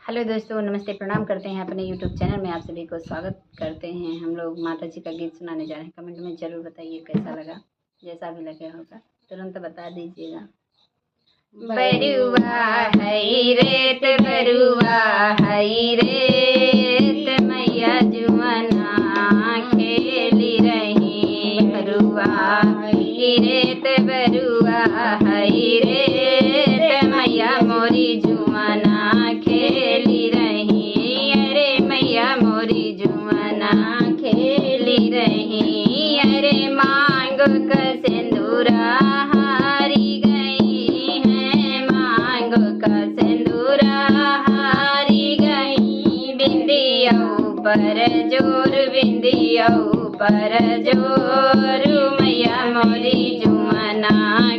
Hello दोस्तों, नमस्ते, प्रणाम करते हैं अपने यूट्यूब चैनल में। आप सभी को स्वागत करते हैं। हम लोग माता जी का गीत सुनाने जा रहे हैं। कमेंट में ज़रूर बताइए कैसा लगा। जैसा भी लगे होगा तुरंत बता दीजिएगा। बरुआ हई रेत, बरुआ हई रेत, मैया जुमना खेली रही। बरुआ हई रेत, बरुआ हई रेत, मैया मोरी जुमना खेली रही। अरे मैया मोरी जुमना खेली रही। अरे मांगो का सिंदूरा हारी गई है, मांगो का सिंदूरा हारी गई। बिंदिया ऊपर जोर, बिंदिया ऊपर जोर, मैया मोरी जुमना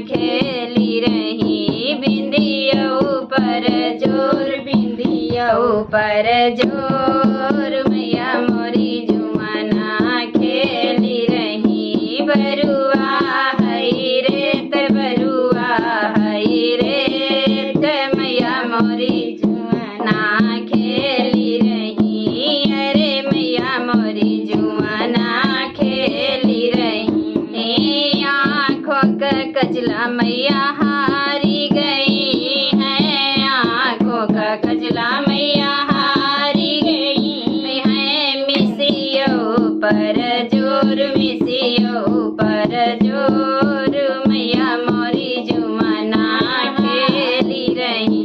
खेली रही। बिंदिया ऊपर जोर, बिंदिया ऊपर जोर, मैया मोरी जुमना खेली रही। बरुआ हई रेत, बरुआ हई रेत, मैया मोरी जुमना खेली रही। अरे मैया मोरी जुमना खेली रही। आँखों का कजला मैया हारी गई है, आँखों का कजला मैया हारी गई है। मिसियो पर जोर, मिसियो पर जोर, मैया मोरी जुमना खेली रही।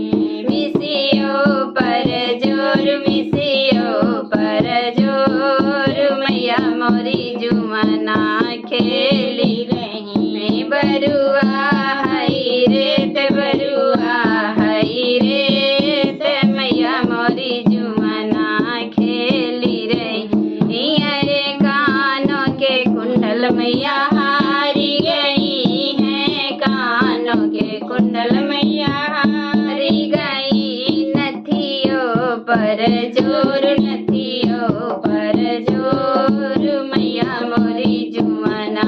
मिसियो पर जोर, मिसियो पर जोर, मैया मोरी जुमना खेली रही। बरुआ हई रेत, बरुआ हई रेत, मैया मोरी जुमना खेली रही। अरे कानों के कुंडल मैया हारी गई है, कानों के कुंडल मैया हारी गई। नथियों पर जोर, नथियों पर जोर, मैया मोरी जुमना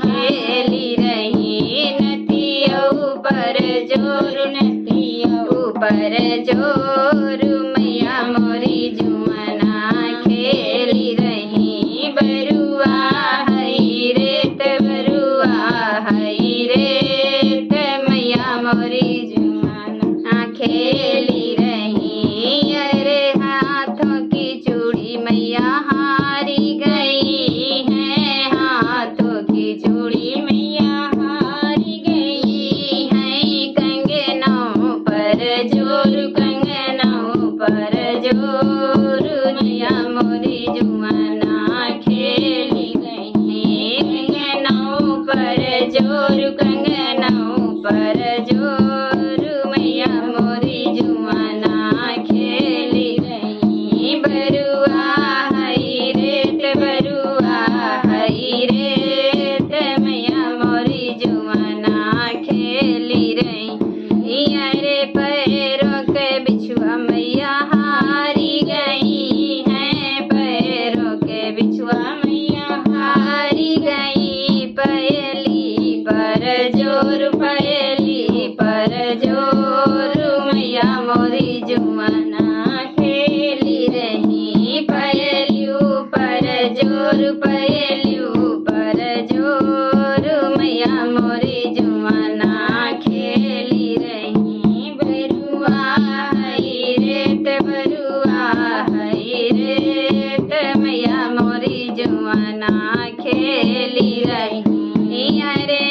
खेली रही। नथियों पर जोर, नथियों पर जोर, मैया मोरी जुमना खेली रही। बरुआ हई रेत, बरुआ हई रेत, मैया मोरी जुमना खेली रही। अरे हाथों की चूड़ी मैया हारी गई है, हाथों की चूड़ी मैया हारी गई है। कंगनों पर जोर, कंगनों पर जोर, मैया मोरी जुमना खेली गई। कंगनों पर जोर, कंगनों पर जोर, मैया मोरी जुमना खेली रही। बरुआ हई रेत, बरुआ हई रेत, मैया मोरी जुमना खेली रही। अरे पैरों के बिछुआ मैया हारी गई है, पैरों के बिछुआ मैया हारी गई। पयली पर जोर, पयली पर जोर, मैया मोरी जुमना खेली रही। पयलियों पर जोर, पयलियों पर जोर, मैया मोरी जुमना खेली रही। बरुआ हई रेत, बरुआ हई रेत, मैया मोरी जुमना खेली रही। अरे